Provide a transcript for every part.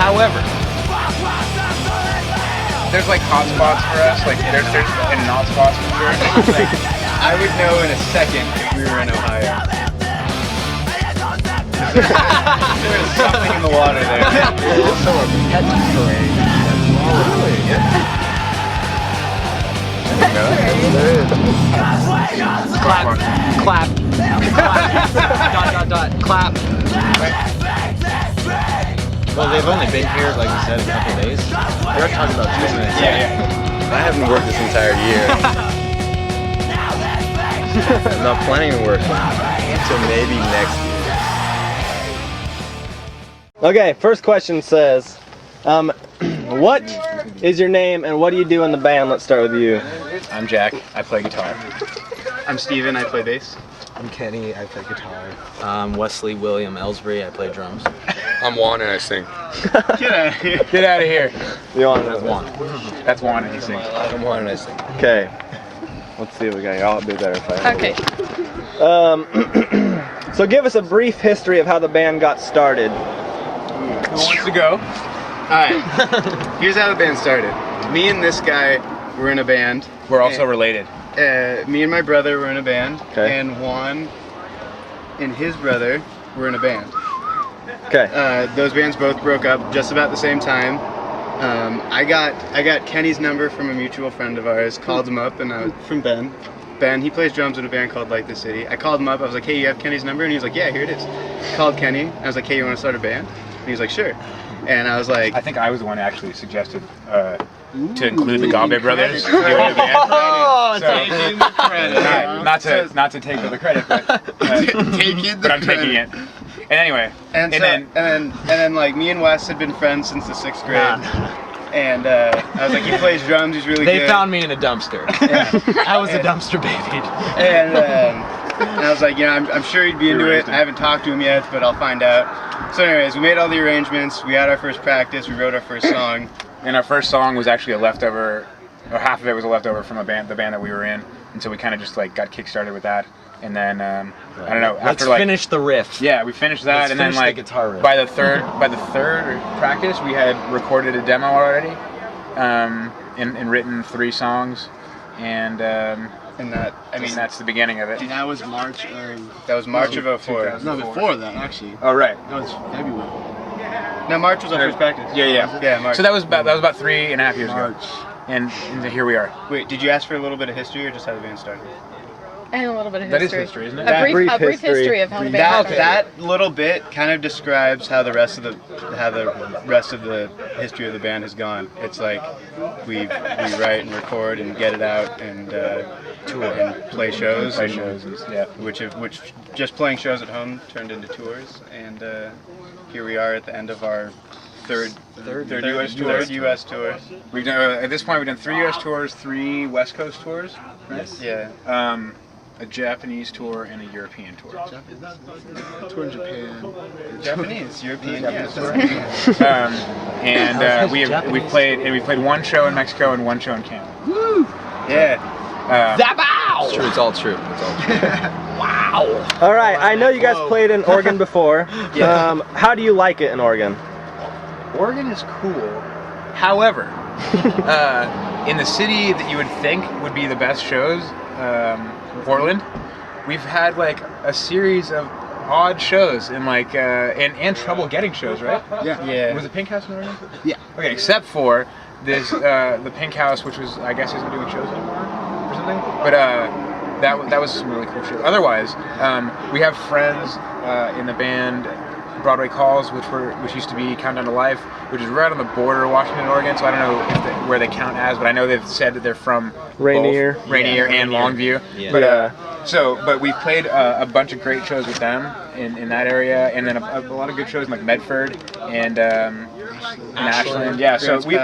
However, there's like hot spots for us. Like there's and not spots for sure. Like, I would know in a second if we were in Ohio. There's something in the water there. There's also a pet parade. Really? Yeah. Clap. Clap. Clap. Well, they've only been here, like you said, a couple days. They're talking about 2 minutes. Yeah. I haven't worked this entire year. I'm not planning to work until maybe next year. Okay, first question says, what is your name and what do you do in the band? Let's start with you. I'm Jack. I play guitar. I'm Steven. I play bass. I'm Kenny, I play guitar. I'm Wesley William Ellsbury. I play drums. I'm Juan and I sing. Get out of here. Get out of here. You want That's one. That's Juan and he sings. I'm Juan and I sing. Okay. Let's see what we got. I'll be better if I. Okay. So give us a brief history of how the band got started. Who wants to go? Alright. Here's how the band started. Me and this guy were in a band. We're also related. Me and my brother were in a band. Okay. And Juan and his brother were in a band. Okay. Those bands both broke up just about the same time. I got Kenny's number from a mutual friend of ours, called him up, and I was from Ben. Ben, he plays drums in a band called Like the City. I called him up, I was like, hey, you have Kenny's number? And he was like, yeah, here it is. Called Kenny, I was like, hey, you want to start a band? And he was like, sure. And I was like, I think I was the one who actually suggested to include the Gabe brothers. Oh, taking the credit. Not to take the credit, but I'm taking it. And anyway, and then like me and Wes had been friends since the 6th grade. And I was like, he plays drums, he's really good. They found me in a dumpster. I was a dumpster baby. And I was like, you know, I'm sure he'd be into it. I haven't talked to him yet, but I'll find out. So anyways, we made all the arrangements, we had our first practice, we wrote our first song. And our first song was actually a leftover, or half of it was a leftover from the band that we were in. And so we kind of just like got kick-started with that. And then, I don't know, after Let's finish the riff. Yeah, we finished that, and then like the guitar riff. by the third practice, we had recorded a demo already, and written 3 songs, and that, I mean, that's the beginning of it. And that was March of... That was March of 04. No, before that, actually. Oh right. That was February. No, March was our first practice. Yeah, March. So that was about 3.5 years ago, March. and here we are. Wait, did you ask for a little bit of history or just how the band started? And a little bit of That is history. history, isn't it? A brief Brief history of how the band started. That little bit kind of describes how the rest of the history of the band has gone. It's like we write and record and get it out and tour and play shows. Which just playing shows at home turned into tours, and here we are at the end of our third U.S. tour. We've done at this point we've done 3 U.S. tours, 3 West Coast tours, right? Yeah. A Japanese tour and a European tour. Tour in Japan. Japanese, European, and we've played 1 show in Mexico and 1 show in Canada. Woo! Yeah. It's true. It's all true. Wow. All right. I know you guys played in Oregon before. How do you like it in Oregon? Oregon is cool. However, in the city that you would think would be the best shows, Portland, we've had like a series of odd shows and like and trouble getting shows, right? Yeah. Was it Pink House in Oregon? Yeah. Okay, except for this the Pink House, which was I guess isn't doing shows anymore or something. But that was some really cool shows. Otherwise, we have friends in the band Broadway Calls, which used to be Countdown to Life, which is right on the border of Washington and Oregon. So I don't know where they count as, but I know they've said that they're from Rainier and Longview. Yeah. But we've played a bunch of great shows with them in that area, and then a lot of good shows in like Medford and Ashland. Yeah, so we've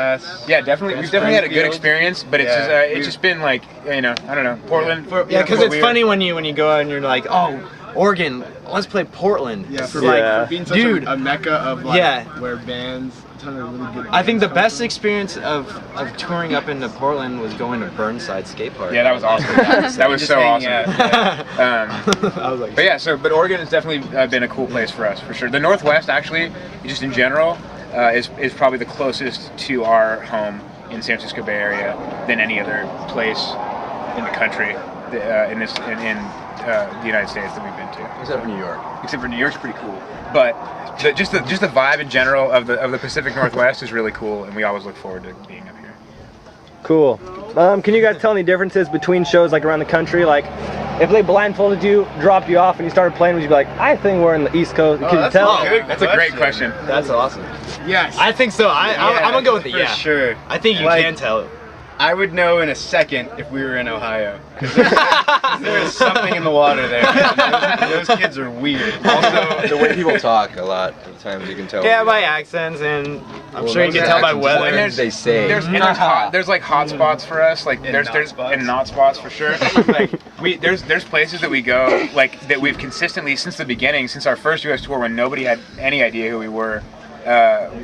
definitely had a good experience, but it's just been like, you know, I don't know, Portland. Yeah, because it's funny when you go out and you're like, oh, Oregon, let's play Portland. Yeah, for being such a mecca of like where bands, a ton of really good bands. I think the best experience of touring up into Portland was going to Burnside Skate Park. Yeah, that was awesome. That was so awesome. I was like, but Oregon has definitely been a cool place for us, for sure. The Northwest, actually, just in general, is probably the closest to our home in San Francisco Bay Area than any other place in the country in the United States that we've been to. Except for New York. Except for New York's pretty cool, but just the vibe in general of the Pacific Northwest is really cool, and we always look forward to being up here. Cool. Can you guys tell any differences between shows like around the country? Like, if they blindfolded you, dropped you off, and you started playing, would you be like, I think we're in the East Coast? Can you tell? That's a great question. That's awesome. Yes. I think so. I'm gonna go with the for yeah. sure. I think you Like, can tell. I would know in a second if we were in Ohio. 'Cause there's something in the water there. Those kids are weird. Also, the way people talk a lot of times you can tell. Yeah, by accents, and I'm Well, sure you those can tell by accents, weather. and there's they say. There's like hot spots for us. Like there's not spots for sure. Like there's places that we go like that we've consistently since the beginning, since our first U.S. tour when nobody had any idea who we were,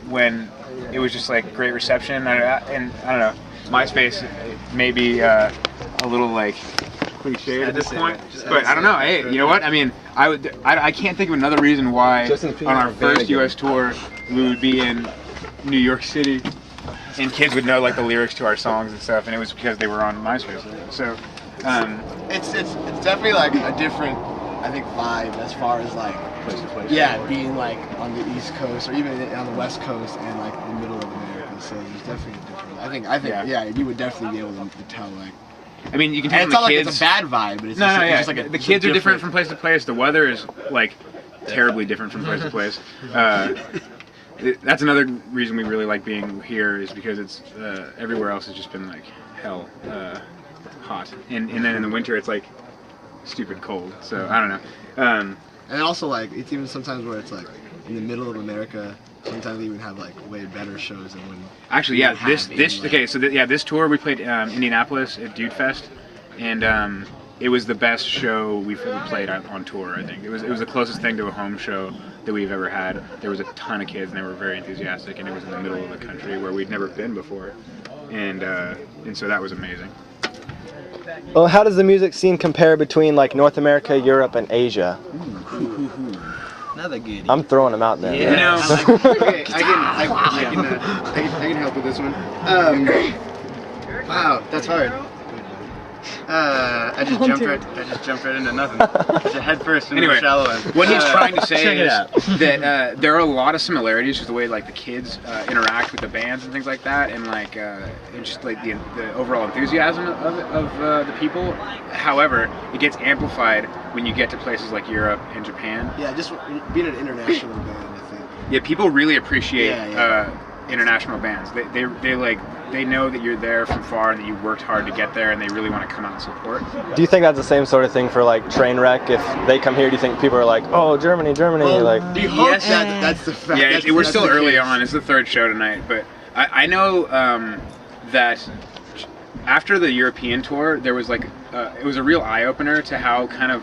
when it was just like great reception and I don't know. MySpace may be a little like cliche at this point, but I don't know. Hey, you know what? I mean, I can't think of another reason why on our first U.S. tour we would be in New York City and kids would know like the lyrics to our songs and stuff, and it was because they were on MySpace. So It's definitely like a different, I think, vibe as far as like Place to place. yeah, being like on the East Coast or even on the West Coast and like the middle of America. So there's definitely a difference. I think yeah, you would definitely be able to tell like. I mean, you can And tell it's not the like kids. it's a bad vibe, but it's No, just, no, it's yeah. just like The kids are different from place to place. The weather is like terribly different from place to place. That's another reason we really like being here is because it's everywhere else has just been like hell hot, and then in the winter it's like stupid cold. So I don't know. And also like it's even sometimes where it's like in the middle of America. Sometimes they even have like way better shows than when. Actually, yeah. we have This in, like- okay. So this tour we played Indianapolis at Dude Fest, and it was the best show we've ever played on tour. I think it was the closest thing to a home show that we've ever had. There was a ton of kids and they were very enthusiastic, and it was in the middle of the country where we'd never been before, and so that was amazing. Well, how does the music scene compare between like North America, Europe, and Asia? Another good. I'm throwing them out there. You know, Okay, I can help with this one. Wow, that's hard. I just jumped right into nothing. Just head first into Anyway, the shallow end. what he's trying to say Check it is out. that there are a lot of similarities to the way like the kids interact with the bands and things like that, and like and just like the overall enthusiasm of the people. However, it gets amplified when you get to places like Europe and Japan. Yeah, just being an international band, I think. Yeah, people really appreciate Yeah. international bands. They know that you're there from far and that you worked hard to get there, and they really want to come out and support. Do you think that's the same sort of thing for like Trainwreck? If they come here, do you think people are like, oh, Germany, like? We hope Yes. that's the fact. Yeah, that's, we're that's still the early case. on. It's the third show tonight, but I know that after the European tour, there was like it was a real eye opener to how kind of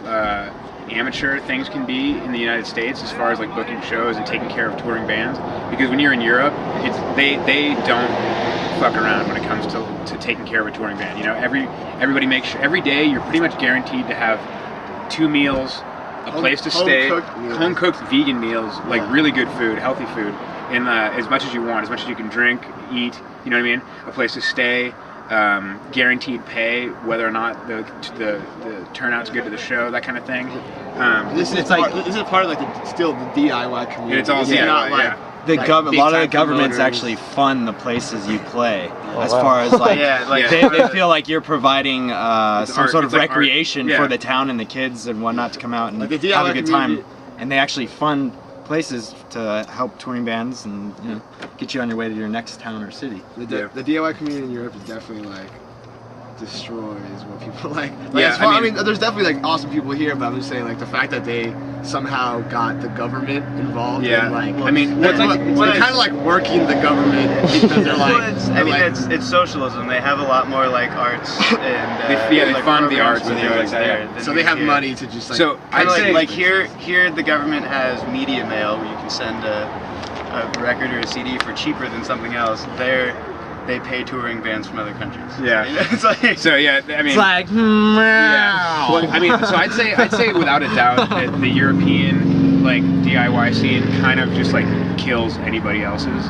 amateur things can be in the United States as far as like booking shows and taking care of touring bands. Because when you're in Europe, they don't fuck around when it comes to taking care of a touring band. You know, everybody makes sure every day you're pretty much guaranteed to have 2 meals, a place to stay, home-cooked meals. home cooked vegan meals, like really good food, healthy food, and as much as you want, as much as you can drink, eat. You know what I mean? A place to stay. Guaranteed pay, whether or not the turnout's good to the show, that kind of thing. This is part of like still the DIY community. It's all This is DIY, not like, yeah. A lot of the big-time governments promoters. actually fund the places you play. As wow. far as like, Yeah, like- they feel like you're providing some art, sort of it's like art. recreation Yeah. for the town and the kids and whatnot to come out and Like the DIY have a good time. community- And they actually fund places to help touring bands and get you on your way to your next town or city. The DIY community in Europe is definitely like destroys what people like. Yeah, as far, I I mean- mean, there's definitely like awesome people here, but I'm just saying like the fact that they somehow got the government involved. Yeah. And, like, I mean, they're, what's like- they're kind of like working the government because they're like. It's socialism. They have a lot more like arts and They like, fund the programs arts for and the things arts like that, there yeah. than So we they have here. money to just like. So I'd Kinda say like here the government has media mail where you can send a record or a CD for cheaper than something else. There, they pay touring bands from other countries. Yeah. It's like So yeah, I mean, It's like, yeah. Well, I mean, so I'd say without a doubt that the European like DIY scene kind of just like kills anybody else's.